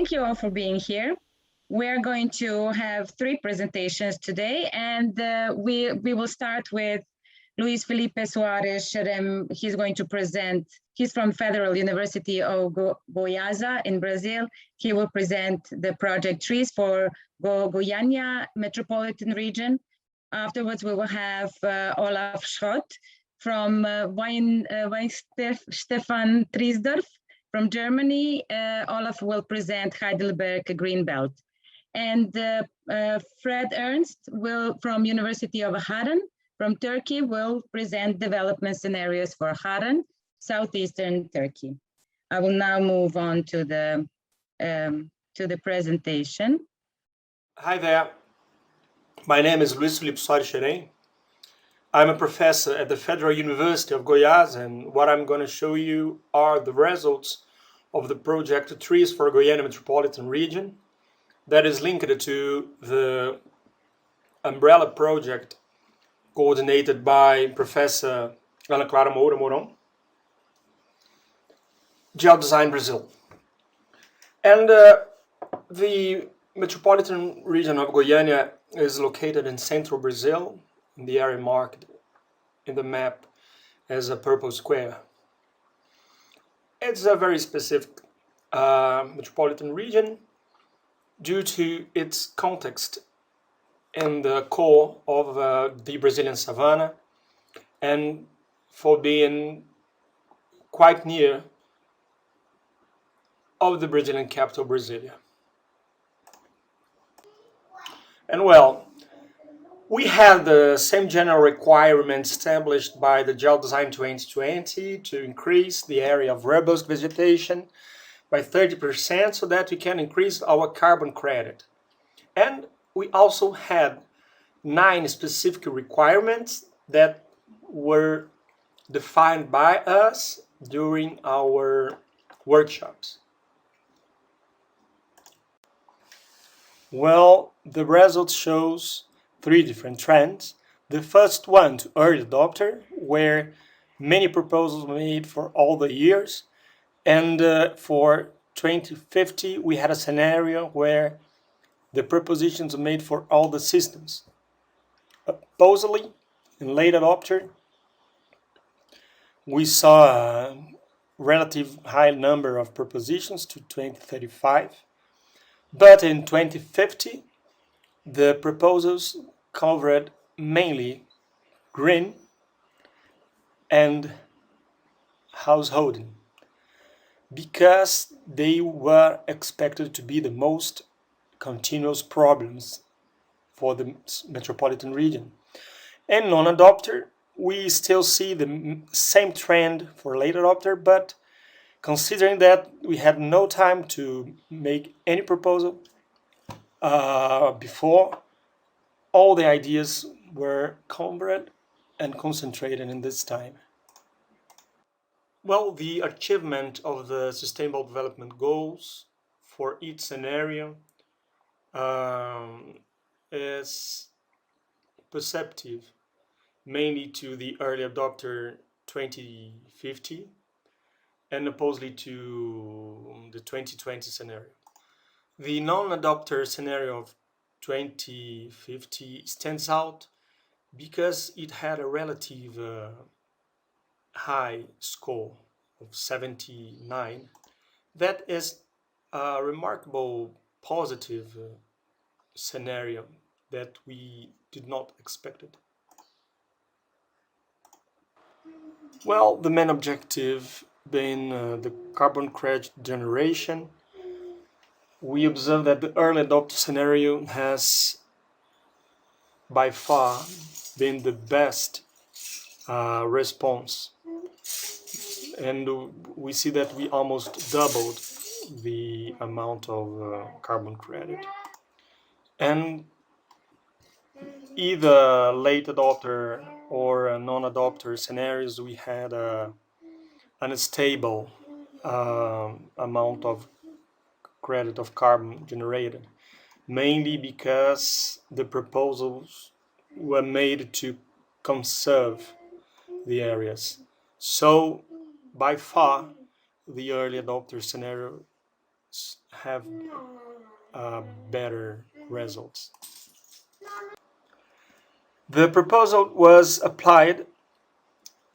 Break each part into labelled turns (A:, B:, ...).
A: thank you all for being here. We're going to have 3 presentations today, and we will start with Luis Felipe Soares Xerem. He's going to present. He's from Federal University of Goiás in Brazil. He will present the project trees for Goiânia Metropolitan region. Afterwards, we will have Olaf Schrott from Stefan Triesdorf from Germany. Olaf will present Heidelberg GreenBelt. And Fred Ernst from University of Harran from Turkey will present development scenarios for Harran, southeastern Turkey. I will now move on to the presentation.
B: Hi there. My name is Luis Felipe Soares Xerem. I'm a professor at the Federal University of Goiás, and what I'm going to show you are the results of the project Trees for Goiânia Metropolitan region that is linked to the umbrella project coordinated by Professor Ana Clara Moura Mourão, Geodesign Brazil. And the metropolitan region of Goiânia is located in central Brazil, in the area marked in the map as a purple square. It's a very specific metropolitan region due to its context in the core of the Brazilian savanna and for being quite near of the Brazilian capital, Brasilia. And well, we had the same general requirements established by the Geodesign 2020 to increase the area of robust vegetation by 30% so that we can increase our carbon credit. And we also had 9 specific requirements that were defined by us during our workshops. Well, the result shows 3 different trends. The first one to early adopter, where many proposals were made for all the years, and for 2050 we had a scenario where the propositions were made for all the systems. Supposedly, in late adopter, we saw a relative high number of propositions to 2035, but in 2050 the proposals covered mainly green and householding, because they were expected to be the most continuous problems for the metropolitan region. And non-adopter, we still see the same trend for late adopter, but considering that we had no time to make any proposal before, all the ideas were covered and concentrated in this time. Well, the achievement of the Sustainable Development Goals for each scenario is perceptive, mainly to the early adopter 2050 and oppositely to the 2020 scenario. The non-adopter scenario of 2050 stands out because it had a relative high score of 79. That is a remarkable positive scenario that we did not expect it. Well, the main objective being the carbon credit generation, we observe that the early adopter scenario has by far been the best response, and we see that we almost doubled the amount of carbon credit. And either late adopter or non-adopter scenarios, we had an unstable amount of credit of carbon generated, mainly because the proposals were made to conserve the areas. So by far the early adopter scenario have better results. The proposal was applied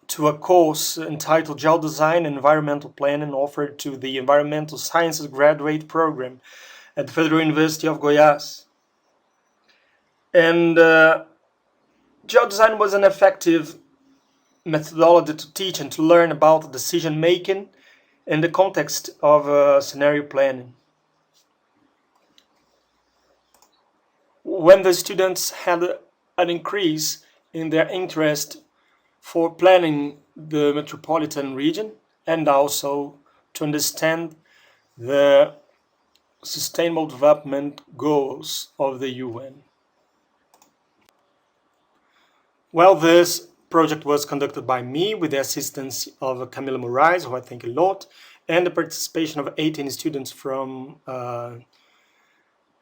B: to a course entitled Geodesign and Environmental Planning offered to the Environmental Sciences Graduate Program at the Federal University of Goiás. And Geodesign was an effective methodology to teach and to learn about decision making in the context of scenario planning. When the students had an increase in their interest for planning the metropolitan region and also to understand the Sustainable Development Goals of the UN. Well, this project was conducted by me with the assistance of Camila Moraes, who I thank a lot, and the participation of 18 students from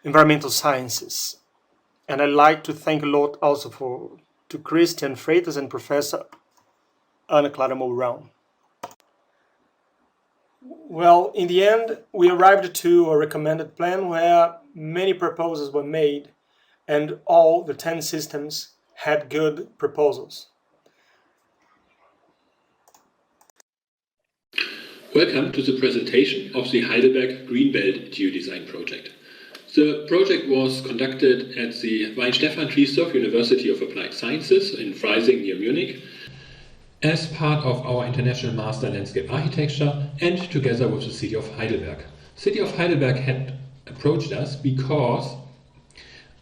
B: environmental sciences. And I'd like to thank a lot also to Christian Freitas and Professor Ana Clara Mourão. Well, in the end, we arrived to a recommended plan where many proposals were made and all the 10 systems had good proposals.
C: Welcome to the presentation of the Heidelberg GreenBelt Geodesign project. The project was conducted at the Weihenstephan-Triesdorf University of Applied Sciences in Freising near Munich as part of our International Master in Landscape Architecture and together with the City of Heidelberg. The City of Heidelberg had approached us because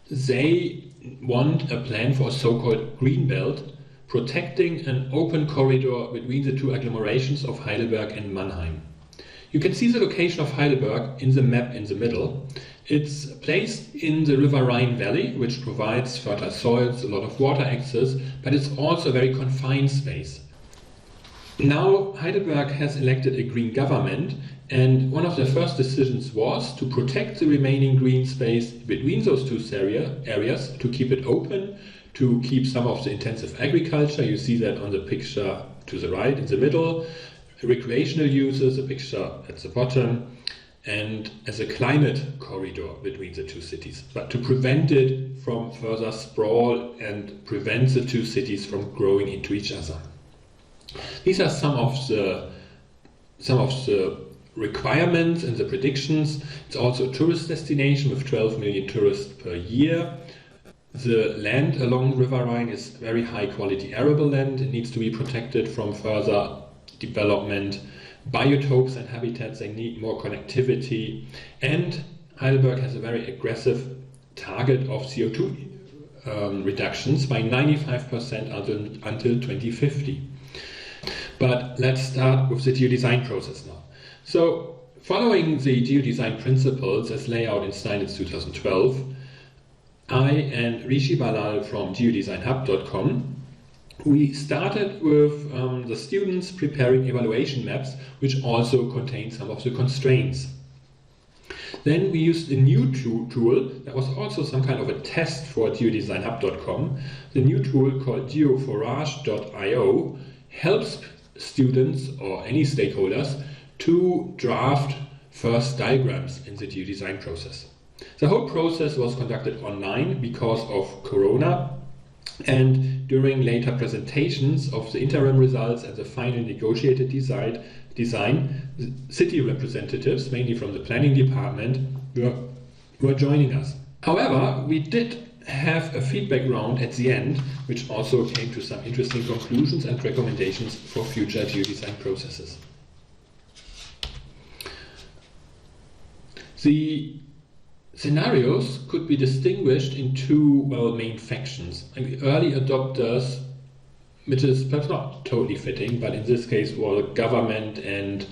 C: they want a plan for a so-called GreenBelt protecting an open corridor between the two agglomerations of Heidelberg and Mannheim. You can see the location of Heidelberg in the map in the middle. It's placed in the River Rhine Valley, which provides fertile soils, a lot of water access, but it's also a very confined space. Now Heidelberg has elected a green government, and one of their first decisions was to protect the remaining green space between those two areas, to keep it open, to keep some of the intensive agriculture. You see that on the picture to the right in the middle, recreational uses, a picture at the bottom, and as a climate corridor between the two cities, but to prevent it from further sprawl and prevent the two cities from growing into each other. These are some of the requirements and the predictions. It's also a tourist destination with 12 million tourists per year. The land along River Rhine is very high quality arable land. It needs to be protected from further development. Biotopes and habitats, they need more connectivity, and Heidelberg has a very aggressive target of CO2 reductions by 95% until 2050. But let's start with the geodesign process now. So, following the geodesign principles as laid out in Steinitz 2012, I and Rishi Balal from geodesignhub.com we started with the students preparing evaluation maps, which also contain some of the constraints. Then we used a new tool that was also some kind of a test for geodesignhub.com. The new tool called geoforage.io helps students or any stakeholders to draft first diagrams in the geodesign process. The whole process was conducted online because of Corona. And during later presentations of the interim results and the final negotiated design, the city representatives, mainly from the planning department, were joining us. However, we did have a feedback round at the end, which also came to some interesting conclusions and recommendations for future geodesign processes. The scenarios could be distinguished in two main factions. The early adopters, which is perhaps not totally fitting, but in this case were government and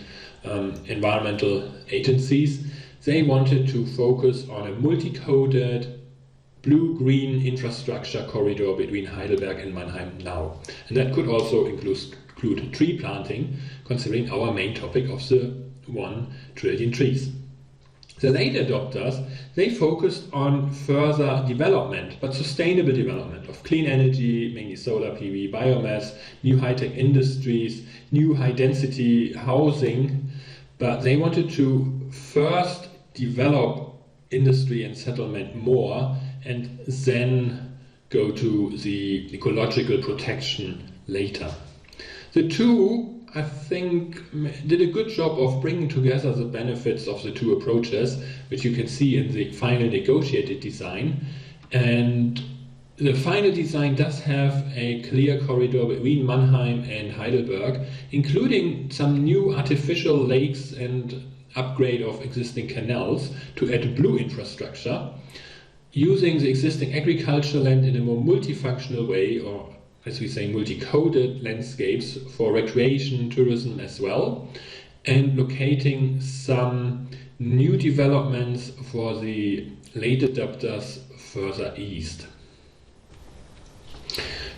C: environmental agencies. They wanted to focus on a multi-coded blue-green infrastructure corridor between Heidelberg and Mannheim now. And that could also include tree planting, considering our main topic of the 1 trillion trees. The late adopters, they focused on further development, but sustainable development of clean energy, mainly solar PV, biomass, new high-tech industries, new high-density housing, but they wanted to first develop industry and settlement more, and then go to the ecological protection later. The two, I think, did a good job of bringing together the benefits of the two approaches, which you can see in the final negotiated design. And the final design does have a clear corridor between Mannheim and Heidelberg, including some new artificial lakes and upgrade of existing canals to add blue infrastructure, using the existing agricultural land in a more multifunctional way, or as we say, multi-coded landscapes for recreation, tourism as well, and locating some new developments for the late adopters further east.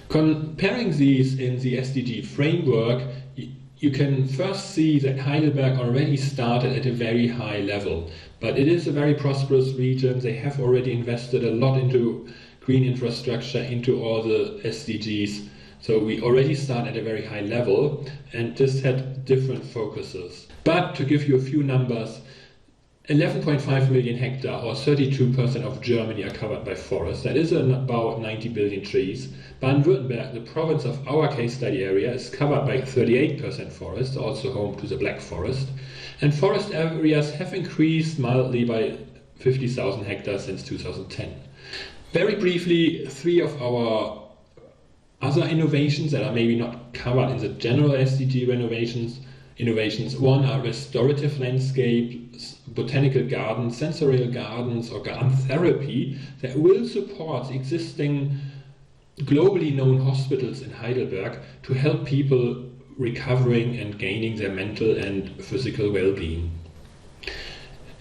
C: Comparing these in the SDG framework, you can first see that Heidelberg already started at a very high level, but it is a very prosperous region. They have already invested a lot into green infrastructure, into all the SDGs. So we already start at a very high level, and this had different focuses. But to give you a few numbers, 11.5 million hectares, or 32% of Germany, are covered by forests. That is about 90 billion trees. Baden-Württemberg, the province of our case study area, is covered by 38% forest, also home to the Black Forest. And forest areas have increased mildly by 50,000 hectares since 2010. Very briefly, three of our other innovations that are maybe not covered in the general SDG innovations. One are restorative landscapes, botanical gardens, sensorial gardens, or garden therapy that will support existing globally known hospitals in Heidelberg to help people recovering and gaining their mental and physical well-being.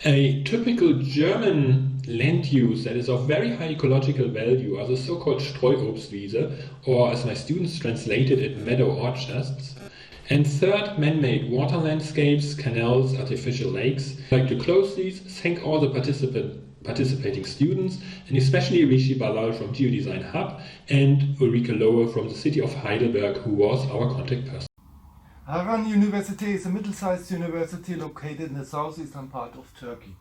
C: A typical German land use that is of very high ecological value are the so-called Streuobstwiese, or as my students translated it, meadow orchards. And third, man-made water landscapes, canals, artificial lakes. I'd like to close these, thank all the participating students, and especially Rishi Balal from Geodesign Hub and Ulrike Lohe from the city of Heidelberg, who was our contact person.
D: Harvan University is a middle-sized university located in the southeastern part of Turkey.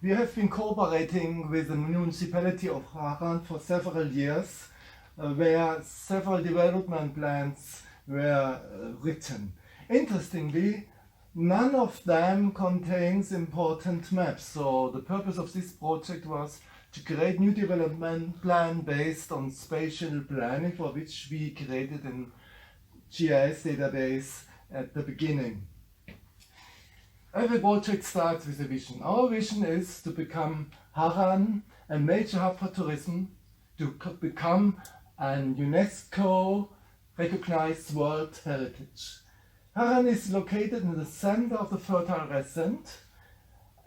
D: We have been cooperating with the municipality of Harran for several years, where several development plans were written. Interestingly, none of them contains important maps, so the purpose of this project was to create new development plan based on spatial planning, for which we created a GIS database at the beginning. Every project starts with a vision. Our vision is to become Harran, a major hub for tourism, to become an UNESCO recognized World Heritage. Harran is located in the center of the Fertile Crescent,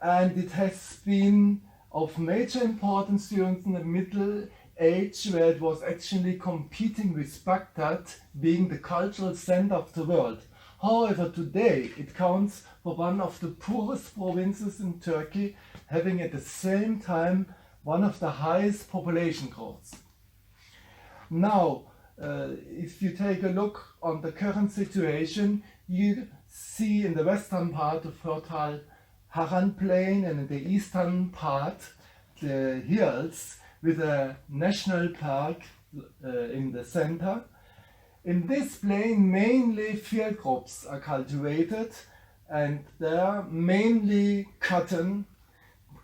D: and it has been of major importance during the Middle Age, where it was actually competing with Baghdad, being the cultural center of the world. However, today it counts for one of the poorest provinces in Turkey, having at the same time one of the highest population growths. Now, if you take a look on the current situation, you see in the western part the fertile Harran plain, and in the eastern part the hills with a national park in the center. In this plain, mainly field crops are cultivated, and there mainly cotton.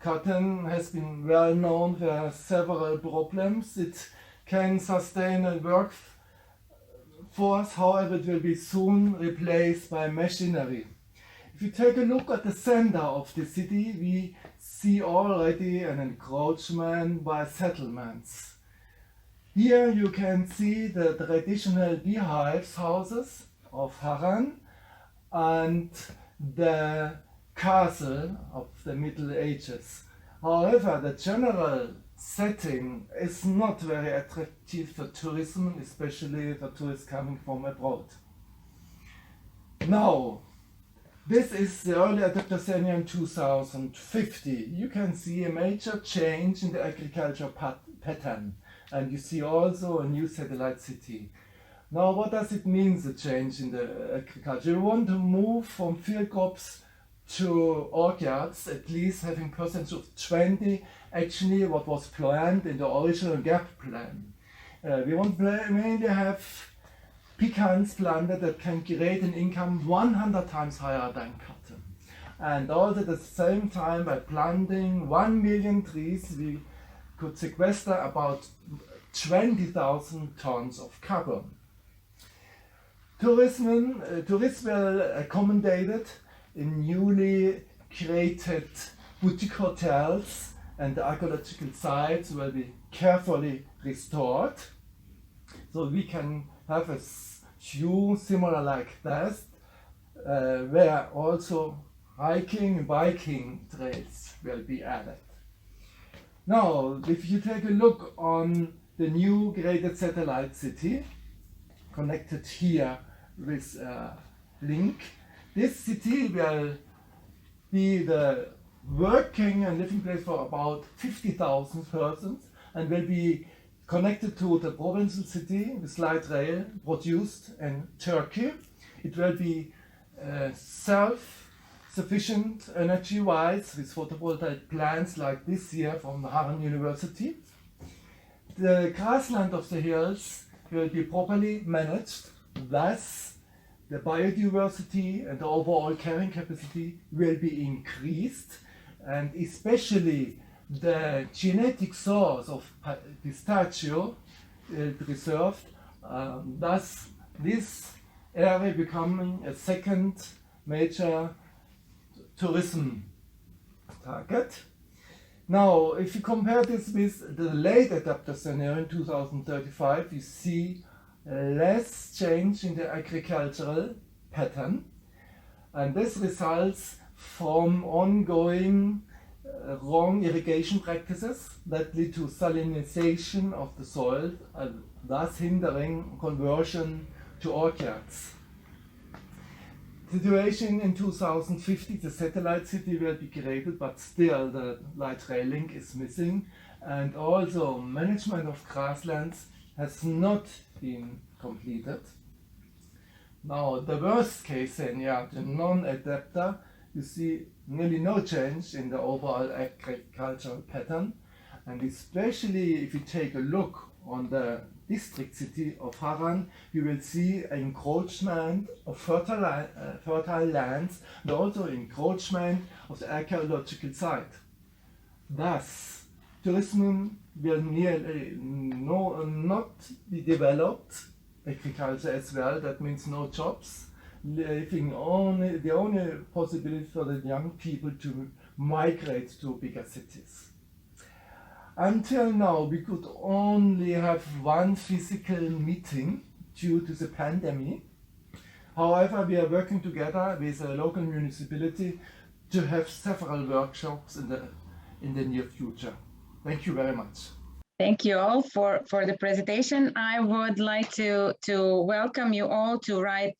D: Cotton has been well known for several problems. It can sustain a workforce, however it will be soon replaced by machinery. If you take a look at the center of the city, we see already an encroachment by settlements. Here you can see the traditional beehives houses of Harran and the castle of the Middle Ages. However, the general setting is not very attractive for tourism, especially for tourists coming from abroad. Now, this is the early adopter area in 2050. You can see a major change in the agriculture pattern. And you see also a new satellite city. Now, what does it mean, the change in the agriculture? We want to move from field crops to orchards, at least having percentage of 20, actually what was planned in the original GAP plan. We want mainly have pecans planted that can create an income 100 times higher than cotton. And also at the same time, by planting 1 million trees, we could sequester about 20,000 tons of carbon. Tourism will accommodated in newly created boutique hotels, and the archaeological sites will be carefully restored. So we can have a view similar like that, where also hiking and biking trails will be added. Now, if you take a look on the new graded satellite city, connected here with a link, this city will be the working and living place for about 50,000 persons and will be connected to the provincial city with light rail produced in Turkey. It will be self-sufficient energy-wise with photovoltaic plants like this here from the Harvan University. The grassland of the hills will be properly managed, thus the biodiversity and the overall carrying capacity will be increased, and especially the genetic source of pistachio preserved, thus this area becoming a second major tourism target. Now, if you compare this with the late adapter scenario in 2035, you see less change in the agricultural pattern, and this results from ongoing wrong irrigation practices that lead to salinization of the soil, and thus hindering conversion to orchards. Situation in 2050, the satellite city will be created, but still the light rail link is missing, and also management of grasslands has not been completed. Now, the worst case scenario, the non-adapter, you see nearly no change in the overall agricultural pattern, and especially if you take a look on the district city of Harran, you will see encroachment of fertile lands and also encroachment of the archaeological site. Thus, tourism will nearly not be developed, agriculture as well, that means no jobs, leaving the only possibility for the young people to migrate to bigger cities. Until now, we could only have one physical meeting due to the pandemic. However, we are working together with a local municipality to have several workshops in the near future. Thank you very much.
A: Thank you all for the presentation. I would like to welcome you all to write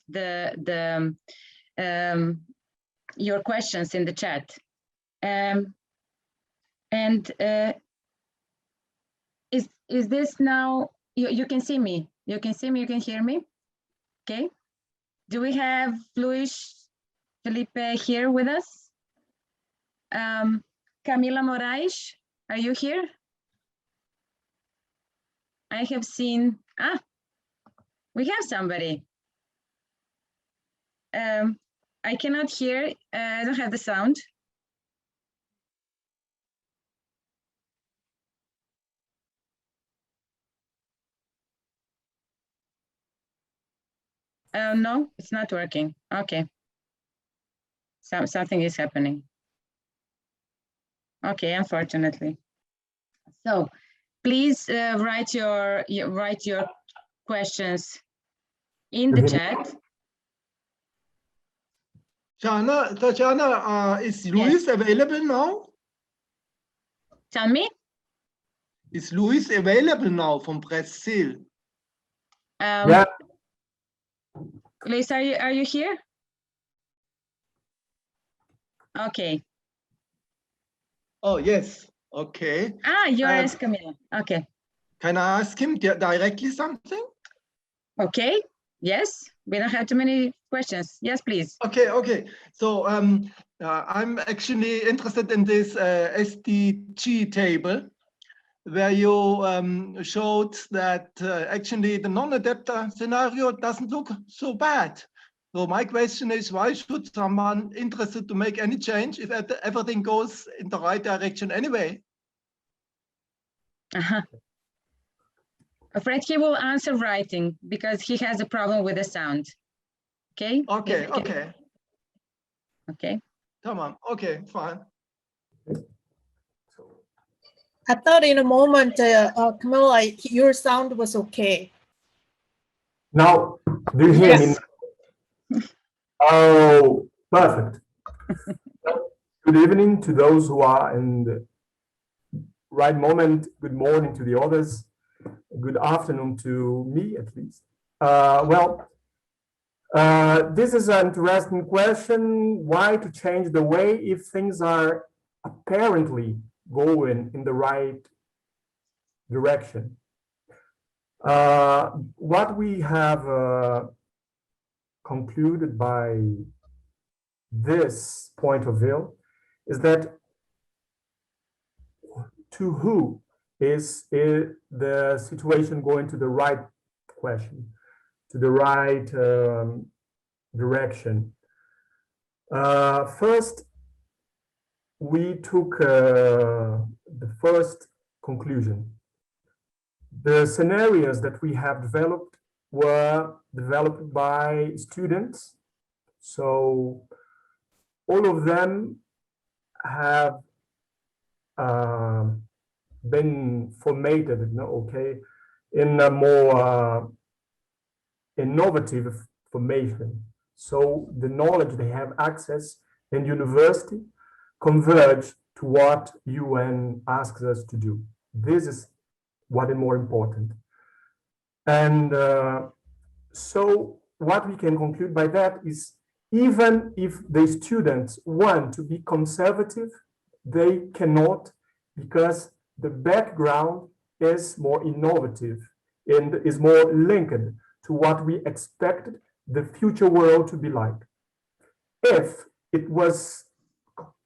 A: your questions in the chat. Is this now, you can see me, you can hear me? Okay. Do we have Luis Felipe here with us? Camila Moraes, are you here? I have seen, we have somebody. I cannot hear, I don't have the sound. No, it's not working. Okay. Something is happening. Okay, unfortunately. So please write your questions in the chat.
E: Tatjana, is Luis available now?
A: Tell me.
E: Is Luis available now from Brazil?
B: Yeah.
A: Luis, are you here? Okay.
E: Oh, yes. Okay.
A: You're Camila. Okay.
E: Can I ask him directly something?
A: Okay. Yes, we don't have too many questions. Yes, please.
E: Okay. So I'm actually interested in this SDG table, where you showed that actually the non-adapter scenario doesn't look so bad. So my question is, why should someone interested to make any change if everything goes in the right direction anyway?
A: Fred, he will answer writing because he has a problem with the sound. Okay?
E: Okay.
A: Okay.
E: Come on. Okay, fine.
F: I thought in a moment, Camilla, your sound was okay.
G: Now, do you hear
A: Yes.
G: me? Oh, perfect. Good evening to those who are in the right moment. Good morning to the others. Good afternoon to me, at least. This is an interesting question. Why to change the way if things are apparently going in the right direction? What we have concluded by this point of view is that to who is the situation going to the right question, to the right direction? First, we took the first conclusion. The scenarios that we have developed were developed by students. So all of them have been formatted, in a more innovative formation. So the knowledge they have access in university converge to what UN asks us to do. This is what is more important. And so what we can conclude by that is, even if the students want to be conservative, they cannot, because the background is more innovative and is more linked to what we expected the future world to be like. If it was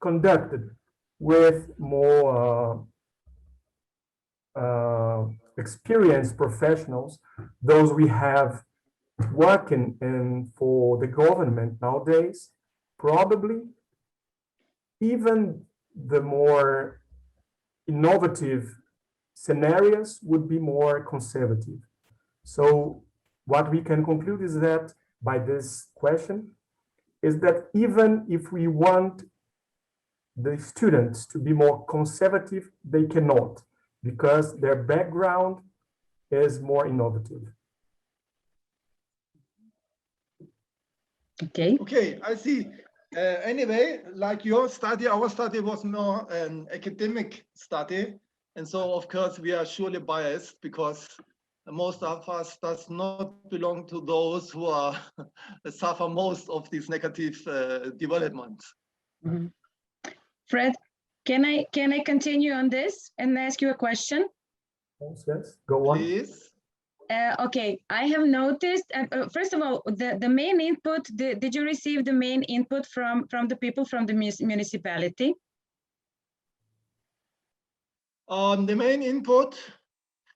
G: conducted with more experienced professionals, those we have working in for the government nowadays, probably even the more innovative scenarios would be more conservative. So what we can conclude is that by this question is that even if we want the students to be more conservative, they cannot, because their background is more innovative.
E: Okay, I see. Anyway, like your study, our study was more an academic study. And so, of course, we are surely biased because most of us does not belong to those who are suffer most of these negative developments.
A: Mm-hmm. Fred, can I continue on this and ask you a question?
G: Yes, go on.
E: Please.
A: Okay, I have noticed, first of all, the main input, did you receive the main input from the people from the municipality?
E: The main input,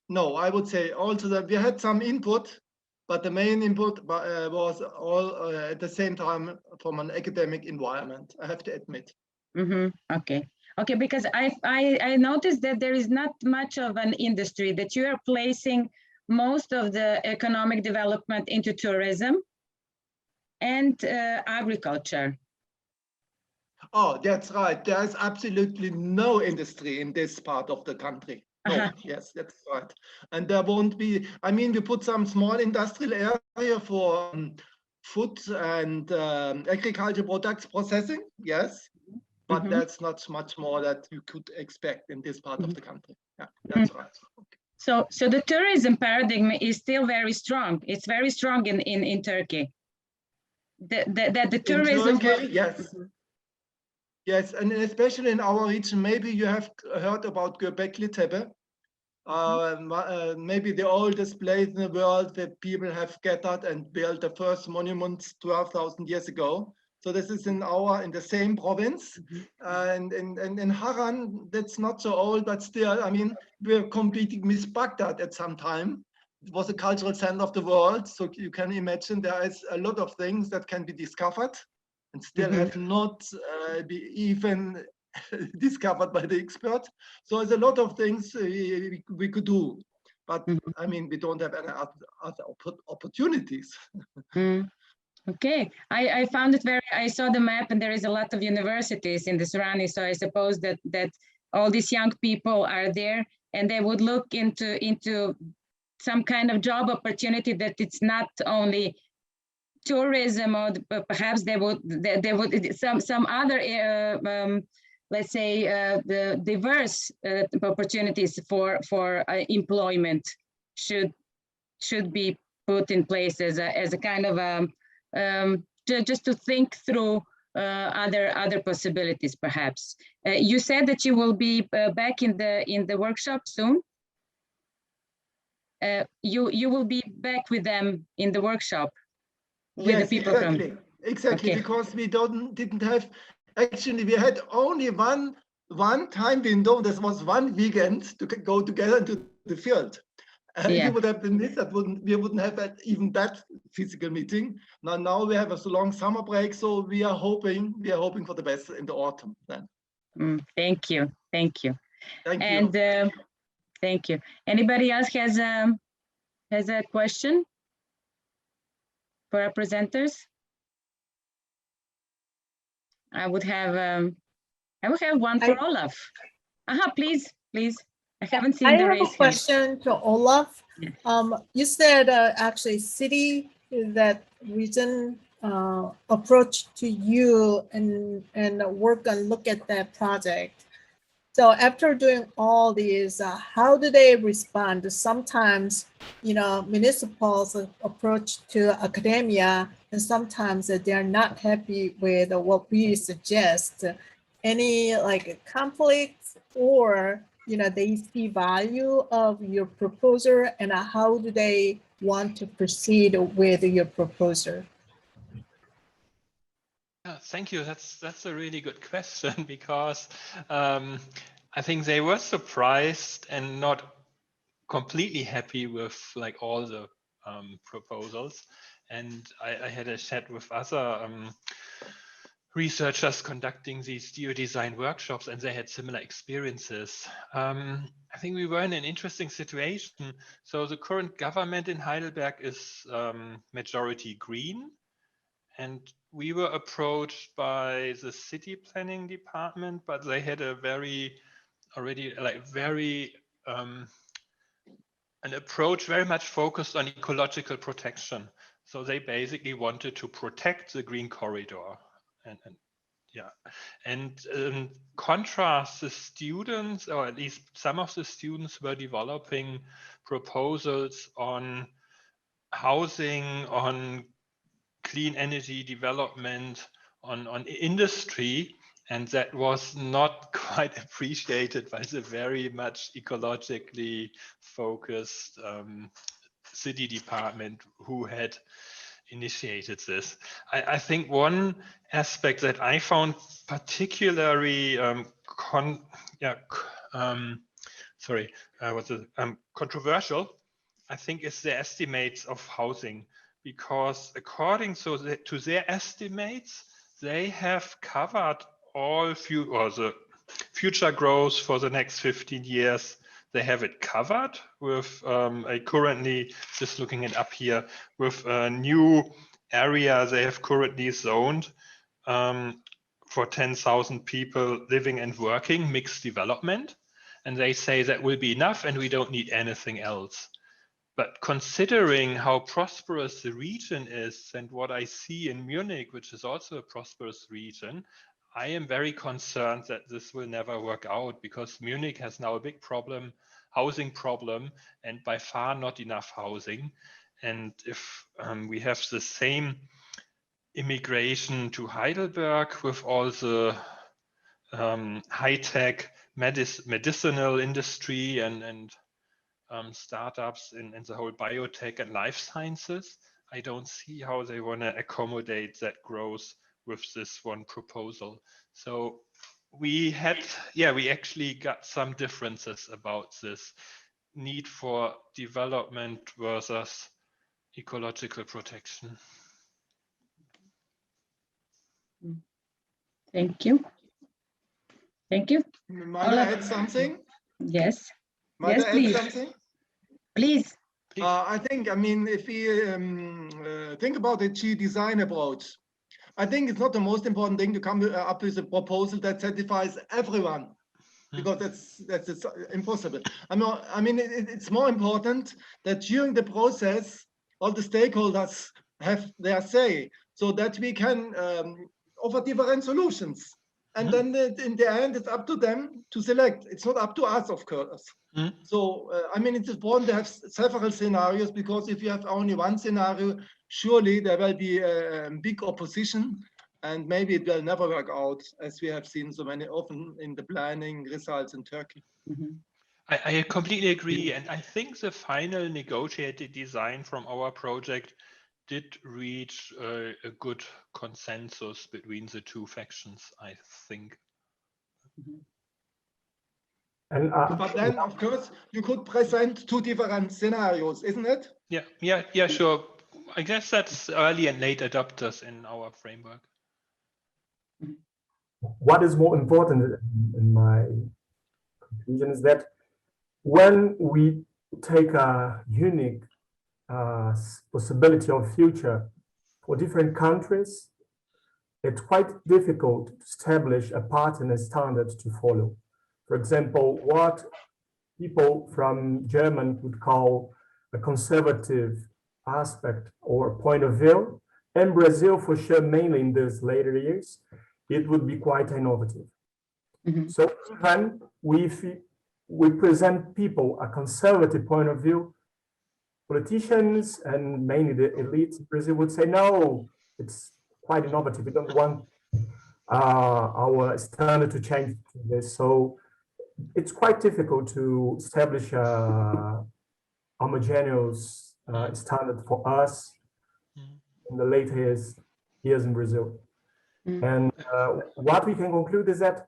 E: no, I would say also that we had some input, but the main input was all at the same time from an academic environment, I have to admit.
A: Mm-hmm. Okay, because I noticed that there is not much of an industry, that you are placing most of the economic development into tourism and agriculture.
E: Oh, that's right. There's absolutely no industry in this part of the country. No, yes, that's right. And there won't be, I mean, we put some small industrial area for food and agriculture products processing, yes, but that's not much more that you could expect in this part of the country. Yeah, that's right. Okay.
A: So the tourism paradigm is still very strong. It's very strong in Turkey. The tourism.
E: In Turkey, yes. Yes, and especially in our region, maybe you have heard about Göbekli Tepe. maybe the oldest place in the world where people have gathered and built the first monuments 12,000 years ago. So this is in the same province. And in Harran, that's not so old, but still, I mean, we're competing with Baghdad at some time. It was a cultural center of the world. So you can imagine there is a lot of things that can be discovered and still have not be even discovered by the expert. So there's a lot of things we could do, but I mean, we don't have any other opportunities.
A: Okay, I found it I saw the map and there is a lot of universities in the surroundings. So I suppose that all these young people are there and they would look into some kind of job opportunity that it's not only tourism, or perhaps they would some other let's say the diverse opportunities for employment should be put in place as a kind of just to think through other possibilities, perhaps. You said that you will be back in the workshop soon. You will be back with them in the workshop with
E: yes,
A: the people
E: exactly,
A: okay.
E: Because we didn't have, actually we had only one time window. This was one weekend to go together into the field. You would have been missed. We wouldn't have even that physical meeting. Now we have a long summer break, so we are hoping for the best in the autumn then.
A: Thank you.
E: Thank you.
A: Thank you. Anybody else has a question for our presenters? I would have one for Olaf. Please. I haven't seen the raise.
F: I have a question to Olaf. You said actually city, that region approach to you and work and look at that project. So after doing all these, how do they respond? Sometimes, municipals approach to academia, and sometimes they're not happy with what we suggest. Any like conflicts, or they see value of your proposal, and how do they want to proceed with your proposal?
H: Thank you. That's a really good question, because I think they were surprised and not completely happy with like all the proposals. And I had a chat with other researchers conducting these geodesign workshops, and they had similar experiences. I think we were in an interesting situation. So the current government in Heidelberg is majority green. And we were approached by the city planning department, but they had a an approach very much focused on ecological protection. So they basically wanted to protect the green corridor. And contrast, the students, or at least some of the students, were developing proposals on housing, on clean energy development, on industry, and that was not quite appreciated by the very much ecologically focused city department who had initiated this. I think one aspect that I found particularly controversial, I think, is the estimates of housing. Because according to their estimates, they have covered all the future growth for the next 15 years. They have it covered with currently, just looking it up here, with a new area they have currently zoned for 10,000 people living and working, mixed development. And they say that will be enough and we don't need anything else. But considering how prosperous the region is and what I see in Munich, which is also a prosperous region, I am very concerned that this will never work out, because Munich has now a big problem, housing problem, and by far not enough housing. And if we have the same immigration to Heidelberg with all the high-tech medicinal industry and startups in the whole biotech and life sciences. I don't see how they want to accommodate that growth with this one proposal. So we actually got some differences about this need for development versus ecological protection.
A: Thank you. Thank you.
E: Might I add something?
A: Yes.
E: Might
A: Yes,
E: I add
A: please.
E: something?
A: Please.
E: I think, if we think about the Geodesign approach, I think it's not the most important thing to come up with a proposal that satisfies everyone, because that's impossible. I mean, it's more important that during the process, all the stakeholders have their say, so that we can offer different solutions. And then in the end, it's up to them to select. It's not up to us, of course. So, I mean, it's important to have several scenarios, because if you have only one scenario, surely there will be a big opposition, and maybe it will never work out, as we have seen so many often in the planning results in Turkey.
H: I completely agree. And I think the final negotiated design from our project did reach a good consensus between the two factions, I think.
G: And
E: But then, of course, you could present two different scenarios, isn't it?
H: Yeah, sure. I guess that's early and late adopters in our framework.
G: what is more important in my conclusion is that when we take a unique possibility of future for different countries, it's quite difficult to establish a pattern and standard to follow. For example, what people from German would call a conservative aspect or point of view, in Brazil, for sure, mainly in these later years, it would be quite innovative. So even we present people a conservative point of view, politicians and mainly the elites in Brazil would say, no, it's quite innovative. We don't want our standard to change this. So it's quite difficult to establish a homogeneous standard for us in the late years in Brazil. And what we can conclude is that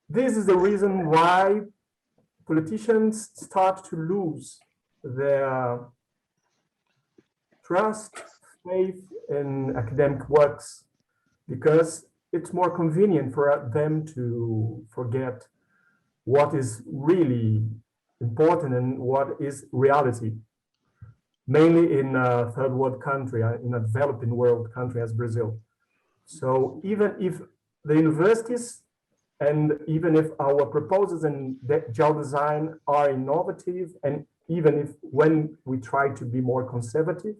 G: this is the reason why politicians start to lose their trust, faith in academic works, because it's more convenient for them to forget what is really important and what is reality, mainly in a third world country, in a developing world country as Brazil. So even if the universities and even if our proposals in geodesign are innovative, and even if when we try to be more conservative,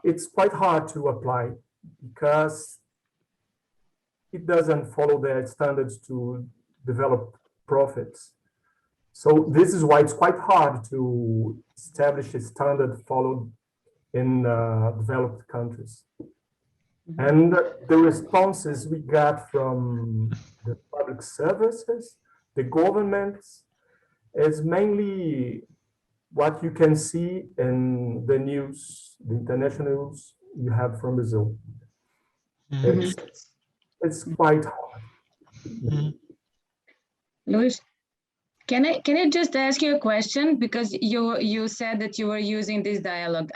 G: it's quite hard to apply because it doesn't follow the standards to develop profits. So this is why it's quite hard to establish a standard followed in developed countries. And the responses we got from the public services, the governments, is mainly what you can see in the news, the international news you have from Brazil. It's quite hard.
A: Luis, can I just ask you a question, because you said that you were using this dialogue.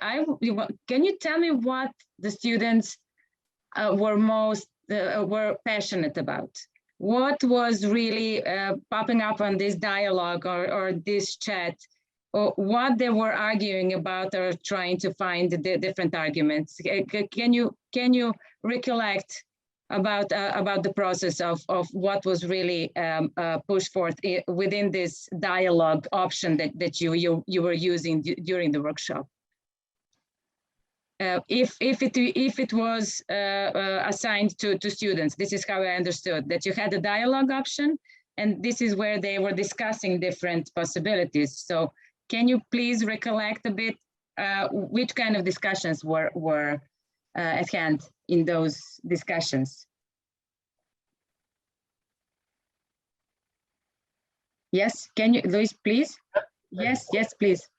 A: Can you tell me what the students were passionate about? What was really popping up on this dialogue or this chat, or what they were arguing about or trying to find the different arguments? Can you recollect about the process of what was really pushed forth within this dialogue option that you were using during the workshop? If it was assigned to students, this is how I understood, that you had a dialogue option, and this is where they were discussing different possibilities. So can you please recollect a bit which kind of discussions were at hand in those discussions? Yes, can you, Luis, please? Yes, yes, please.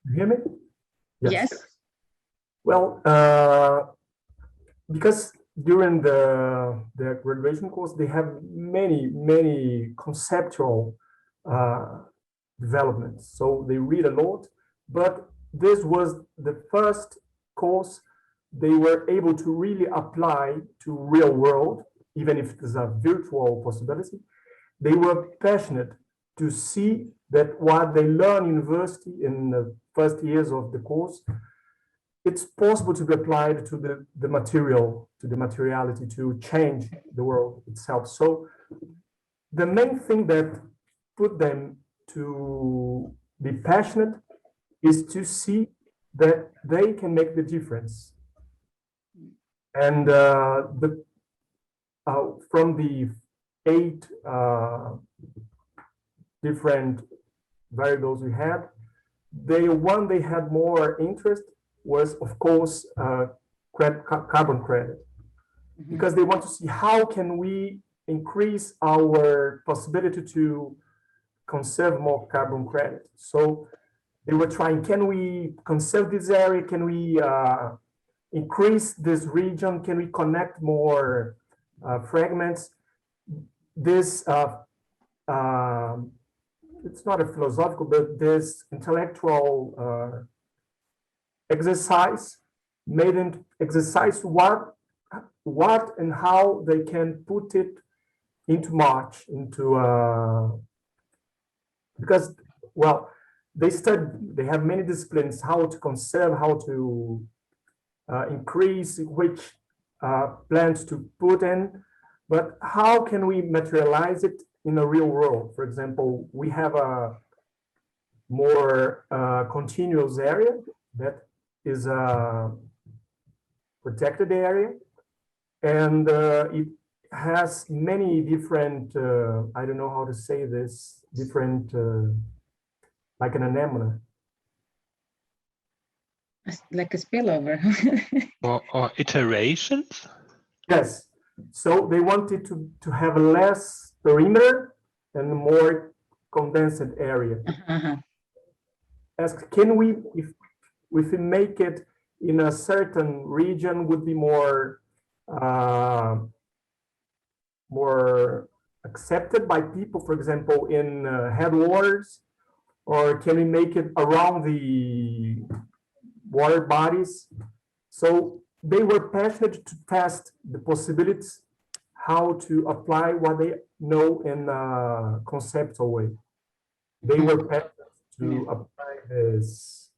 G: You hear me?
A: Yes.
G: Well, because during the graduation course, they have many conceptual developments. So they read a lot, but this was the first course they were able to really apply to real world, even if it's a virtual possibility. They were passionate to see that what they learn in university in the first years of the course, it's possible to be applied to the material, to the materiality, to change the world itself. So the main thing that put them to be passionate is to see that they can make the difference. And from the 8 different variables we had, they had more interest was, of course, carbon credit, because they want to see how can we increase our possibility to conserve more carbon credit. So they were trying, can we conserve this area? Can we increase this region? Can we connect more fragments? This, it's not a philosophical, but this intellectual exercise made them exercise what and how they can put it into March, into because, well, they have many disciplines, how to conserve, how to increase which plants to put in, but how can we materialize it in a real world? For example, we have a more continuous area that is a protected area, and it has many different, I don't know how to say this, different, like an anemone.
A: Like a spillover.
H: or iterations?
G: Yes, so they wanted to have less perimeter and more condensed area. Ask, can we, if we make it in a certain region, would be more more accepted by people, for example, in headwaters, or can we make it around the water bodies? So they were passionate to test the possibilities, how to apply what they know in a conceptual way. They were passionate to apply this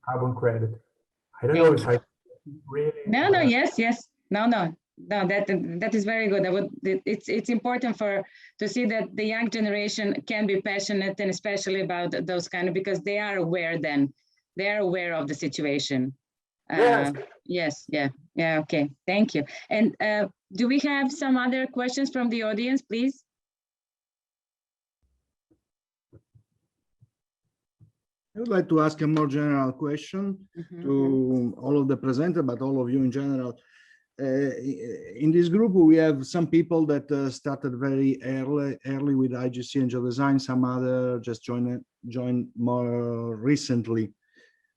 G: carbon credit. I don't know if I really.
A: No, yes. No, that is very good. It's important to see that the young generation can be passionate, and especially about those kind of, because they are aware they are aware of the situation. Yes, yeah, okay, thank you. And do we have some other questions from the audience, please?
I: I would like to ask a more general question to all of the presenters, but all of you in general. In this group, we have some people that started very early with IGC and Geodesign. Some other just joined more recently.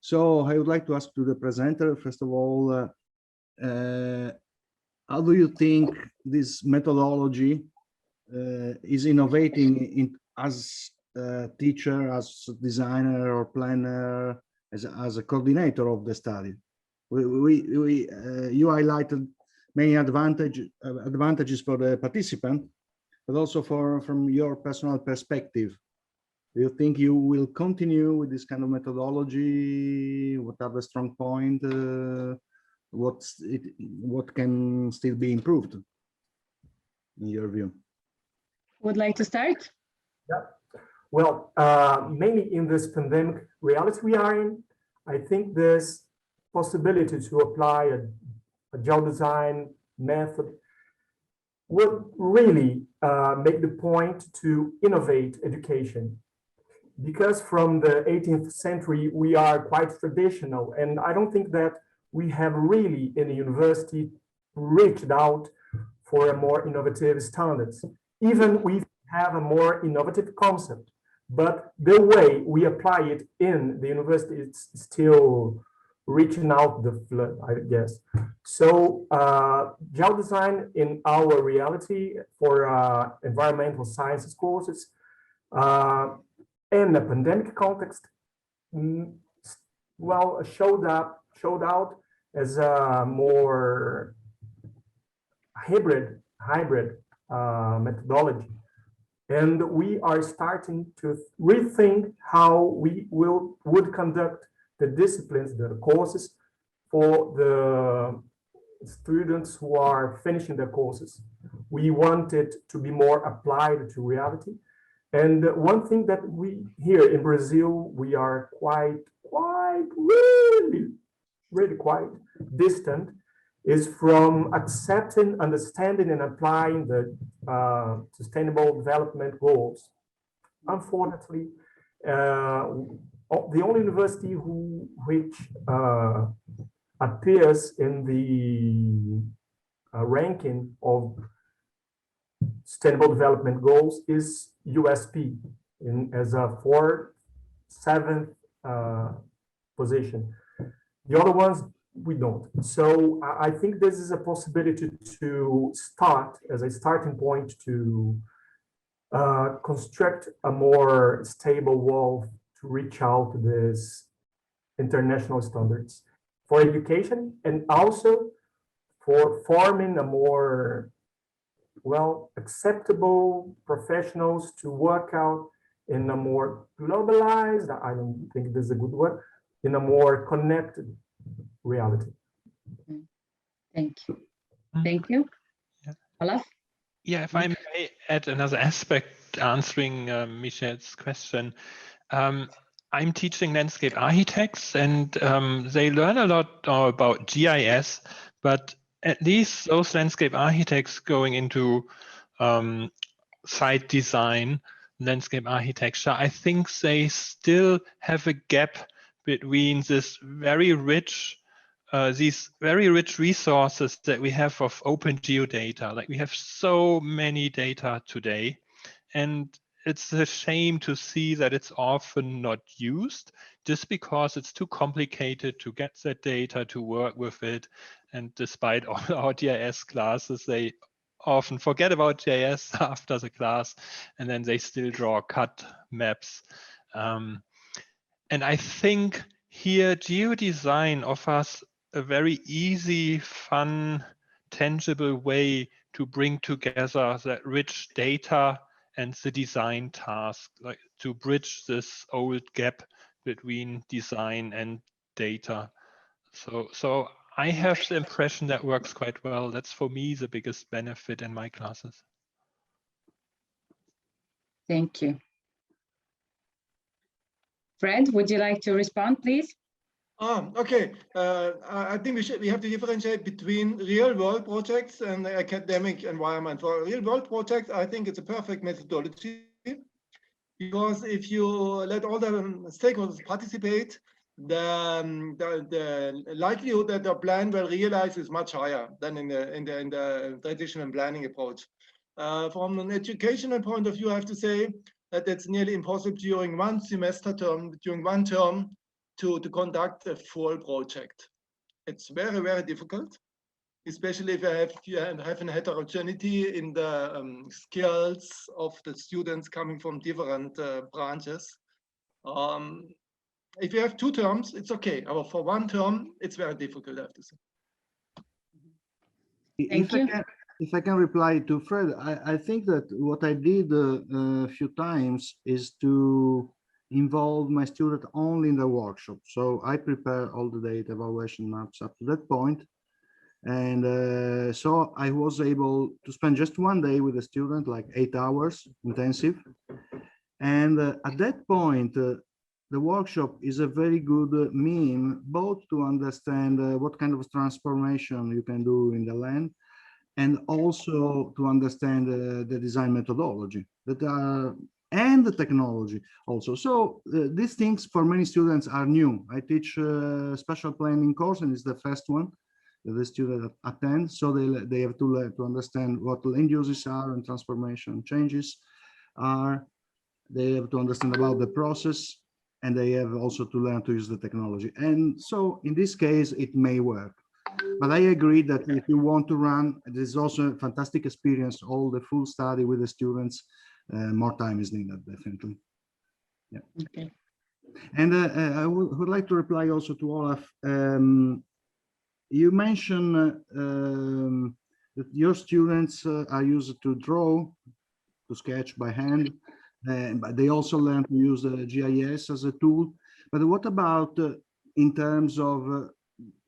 I: So I would like to ask to the presenter, first of all, how do you think this methodology is innovating as a teacher, as a designer or planner, as a coordinator of the study? You highlighted many advantages for the participant, but also from your personal perspective. Do you think you will continue with this kind of methodology? What are the strong points? What can still be improved, in your view?
A: Would like to start?
G: Yeah. Well, mainly in this pandemic reality we are in, I think this possibility to apply a geodesign method would really make the point to innovate education. Because from the 18th century, we are quite traditional, and I don't think that we have really in the university reached out for a more innovative standards. even we have a more innovative concept, but the way we apply it in the university is still reaching out the flood, I guess. So geodesign in our reality for environmental sciences courses in the pandemic context, well, showed out as a more hybrid methodology. And we are starting to rethink how we would conduct the disciplines, the courses for the students who are finishing their courses. We want it to be more applied to reality. And one thing that we here in Brazil, we are really quite distant is from accepting, understanding, and applying the sustainable development goals. Unfortunately, the only university which appears in the ranking of sustainable development goals is USP as a 7th position. The other ones we don't. So I think this is a possibility to start as a starting point to construct a more stable wall to reach out to these international standards for education and also for forming a more acceptable professionals to work out in a more globalized, I don't think this is a good word, in a more connected reality.
A: Thank you. Thank you.
H: Yeah.
A: Olaf?
H: Yeah, if I may add another aspect answering Michel's question. I'm teaching landscape architects and they learn a lot about GIS, but at least those landscape architects going into site design, landscape architecture, I think they still have a gap between this these very rich resources that we have of open geodata. Like we have so many data today, and it's a shame to see that it's often not used just because it's too complicated to get that data, to work with it. And despite all our GIS classes, they often forget about GIS after the class, and then they still draw cut maps. And I think here geodesign offers a very easy, fun, tangible way to bring together that rich data and the design task, like to bridge this old gap between design and data. So I have the impression that works quite well. That's for me the biggest benefit in my classes.
A: Thank you. Fred, would you like to respond, please?
E: Okay. I think we have to differentiate between real-world projects and the academic environment. For a real-world project, I think it's a perfect methodology because if you let all the stakeholders participate, the likelihood that the plan will realize is much higher than in the traditional planning approach. From an educational point of view, I have to say that it's nearly impossible during one semester term, during one term, to conduct a full project. It's very, very difficult, especially if you have a heterogeneity in the skills of the students coming from different branches. If you have 2 terms, it's okay. But for 1 term, it's very difficult, I have to say.
A: Thank you.
I: If I can reply to Fred, I think that what I did a few times is to involve my student only in the workshop. So I prepare all the data evaluation maps up to that point. And so I was able to spend just 1 day with the student, like 8 hours intensive. And at that point, the workshop is a very good mean, both to understand what kind of transformation you can do in the land, and also to understand the design methodology and the technology also. So these things for many students are new. I teach a special planning course, and it's the first one that the students attend. So they have to learn to understand what land uses are and transformation changes are. They have to understand about the process, and they have also to learn to use the technology. And so in this case, it may work. But I agree that if you want to run, there's also a fantastic experience, all the full study with the students, more time is needed, definitely. Yeah.
A: Okay.
I: And I would like to reply also to Olaf. You mentioned that your students are used to draw, to sketch by hand, but they also learn to use the GIS as a tool. But what about in terms of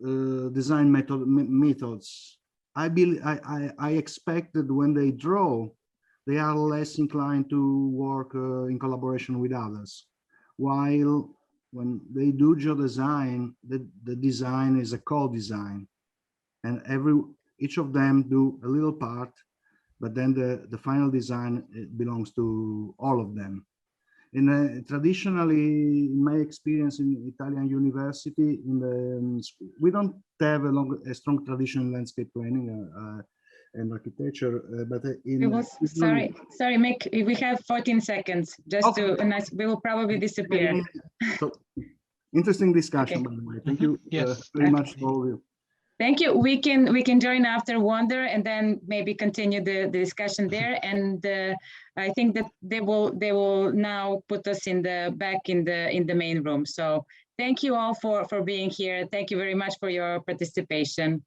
I: design methods? I expect that when they draw, they are less inclined to work in collaboration with others. While when they do geodesign, the design is a co-design, and each of them do a little part, but then the final design belongs to all of them. And traditionally, in my experience in Italian university, we don't have a strong tradition in landscape planning and architecture, but
A: sorry, Mick, we have 14 seconds just to, and we will probably disappear.
I: So, interesting discussion,
A: Okay.
I: by the way. Thank you
H: Yes.
I: very much to all of you.
A: Thank you. We can join after Wonder and then maybe continue the discussion there. And I think that they will now put us back in the main room. So thank you all for being here. Thank you very much for your participation.